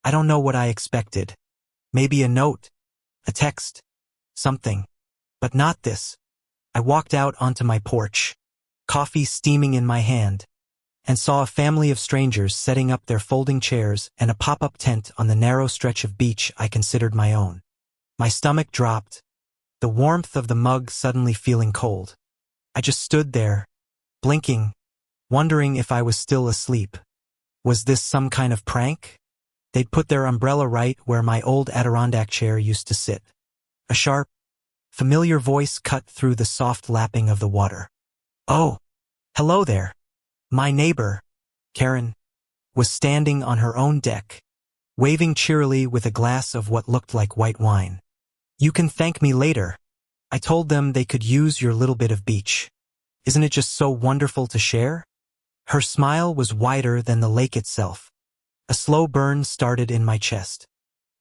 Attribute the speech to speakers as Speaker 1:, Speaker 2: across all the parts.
Speaker 1: I don't know what I expected. Maybe a note, a text, something. But not this. I walked out onto my porch, coffee steaming in my hand, and saw a family of strangers setting up their folding chairs and a pop-up tent on the narrow stretch of beach I considered my own. My stomach dropped, the warmth of the mug suddenly feeling cold. I just stood there, blinking, wondering if I was still asleep. Was this some kind of prank? They'd put their umbrella right where my old Adirondack chair used to sit. A sharp, familiar voice cut through the soft lapping of the water. "Oh, hello there." My neighbor, Karen, was standing on her own deck, waving cheerily with a glass of what looked like white wine. "You can thank me later." I told them they could use your little bit of beach. Isn't it just so wonderful to share? Her smile was wider than the lake itself. A slow burn started in my chest.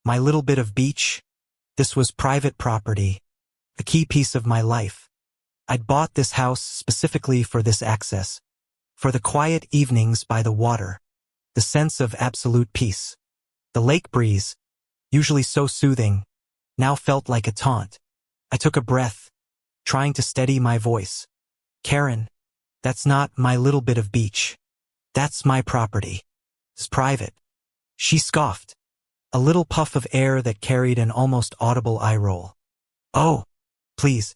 Speaker 1: My little bit of beach? This was private property, a key piece of my life. I'd bought this house specifically for this access, for the quiet evenings by the water, the sense of absolute peace. The lake breeze, usually so soothing, now felt like a taunt. I took a breath, trying to steady my voice. "Karen, that's not my little bit of beach. That's my property. It's private." She scoffed, a little puff of air that carried an almost audible eye roll. "Oh, please.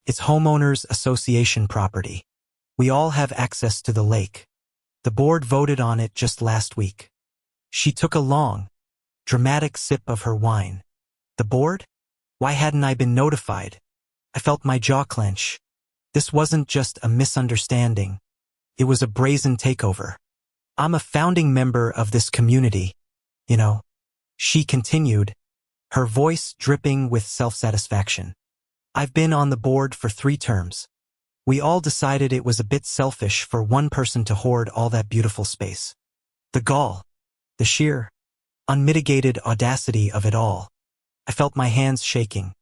Speaker 1: It's homeowners association property. We all have access to the lake. The board voted on it just last week." She took a long, dramatic sip of her wine. The board? Why hadn't I been notified? I felt my jaw clench. This wasn't just a misunderstanding. It was a brazen takeover. "I'm a founding member of this community, you know," she continued, her voice dripping with self-satisfaction. "I've been on the board for 3 terms. We all decided it was a bit selfish for one person to hoard all that beautiful space. The gall, the sheer, unmitigated audacity of it all. I felt my hands shaking.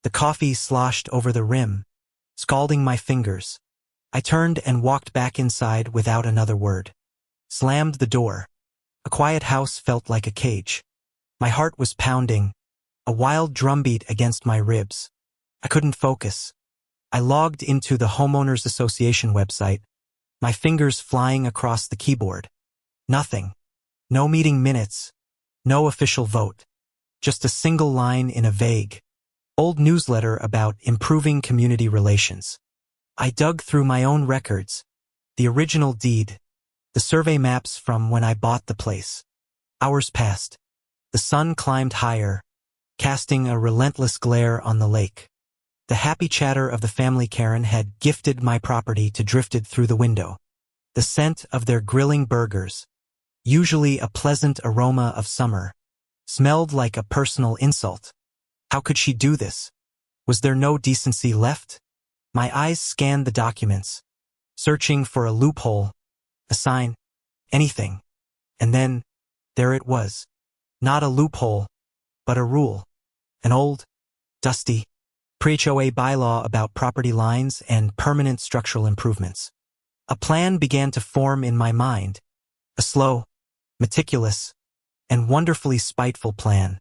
Speaker 1: The coffee sloshed over the rim, scalding my fingers. I turned and walked back inside without another word. Slammed the door. A quiet house felt like a cage. My heart was pounding, a wild drumbeat against my ribs. I couldn't focus. I logged into the Homeowners Association website, my fingers flying across the keyboard. Nothing. No meeting minutes. No official vote. Just a single line in a vague, old newsletter about improving community relations. I dug through my own records, the original deed, the survey maps from when I bought the place. Hours passed. The sun climbed higher, casting a relentless glare on the lake. The happy chatter of the family Karen had gifted my property to drifted through the window. The scent of their grilling burgers, usually a pleasant aroma of summer, smelled like a personal insult. How could she do this? Was there no decency left? My eyes scanned the documents, searching for a loophole, a sign, anything. And then, there it was. Not a loophole, but a rule. An old, dusty, pre-HOA bylaw about property lines and permanent structural improvements. A plan began to form in my mind. A slow, meticulous, and wonderfully spiteful plan.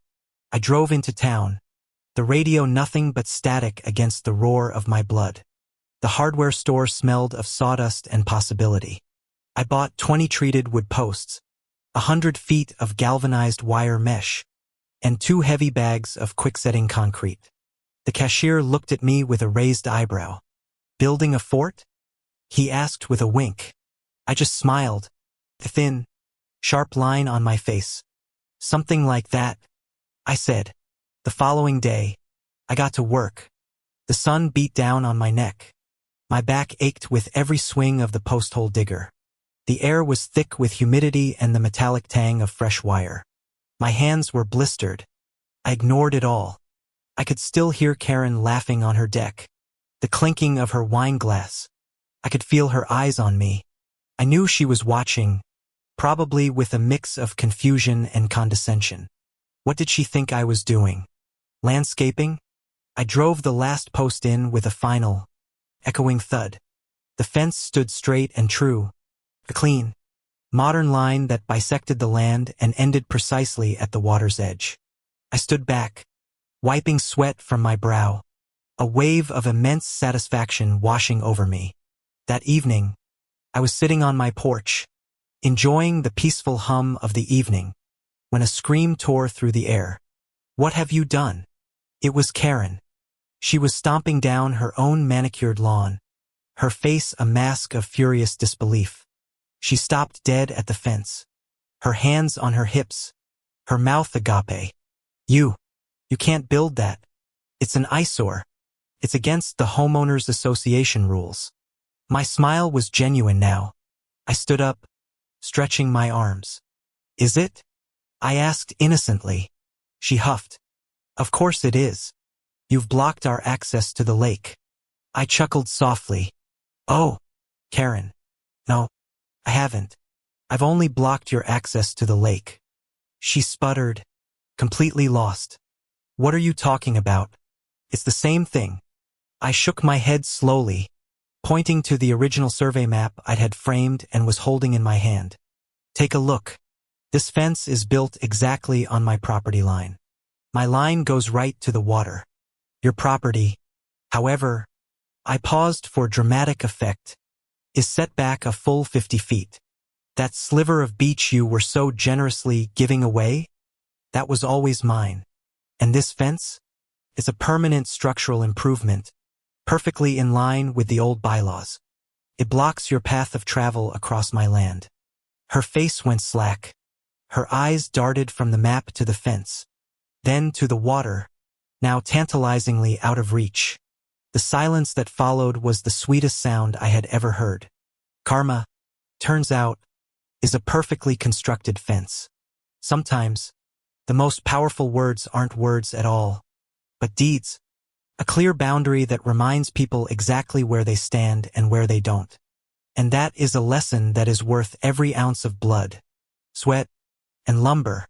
Speaker 1: I drove into town, the radio nothing but static against the roar of my blood. The hardware store smelled of sawdust and possibility. I bought 20 treated wood posts, 100 feet of galvanized wire mesh, and 2 heavy bags of quick-setting concrete. The cashier looked at me with a raised eyebrow. "Building a fort?" he asked with a wink. I just smiled, a thin, sharp line on my face. "Something like that," I said. The following day, I got to work. The sun beat down on my neck. My back ached with every swing of the post-hole digger. The air was thick with humidity and the metallic tang of fresh wire. My hands were blistered. I ignored it all. I could still hear Karen laughing on her deck, the clinking of her wine glass. I could feel her eyes on me. I knew she was watching, probably with a mix of confusion and condescension. What did she think I was doing? Landscaping? I drove the last post in with a final, echoing thud. The fence stood straight and true, a clean, modern line that bisected the land and ended precisely at the water's edge. I stood back, wiping sweat from my brow, a wave of immense satisfaction washing over me. That evening, I was sitting on my porch, enjoying the peaceful hum of the evening, when a scream tore through the air. "What have you done?" It was Karen. She was stomping down her own manicured lawn, her face a mask of furious disbelief. She stopped dead at the fence, her hands on her hips, her mouth agape. You can't build that. It's an eyesore. It's against the Homeowners Association rules." My smile was genuine now. I stood up, stretching my arms. "Is it?" I asked innocently. She huffed. "Of course it is. You've blocked our access to the lake." I chuckled softly. "Oh, Karen. No, I haven't. I've only blocked your access to the lake." She sputtered, completely lost. "What are you talking about? It's the same thing." I shook my head slowly, pointing to the original survey map I had framed and was holding in my hand. "Take a look. This fence is built exactly on my property line. My line goes right to the water. Your property, however," I paused for dramatic effect, "is set back a full 50 feet. That sliver of beach you were so generously giving away, that was always mine. And this fence? It's a permanent structural improvement, perfectly in line with the old bylaws. It blocks your path of travel across my land." Her face went slack. Her eyes darted from the map to the fence, then to the water, now tantalizingly out of reach. The silence that followed was the sweetest sound I had ever heard. Karma, turns out, is a perfectly constructed fence. Sometimes, the most powerful words aren't words at all, but deeds. A clear boundary that reminds people exactly where they stand and where they don't. And that is a lesson that is worth every ounce of blood, sweat, and lumber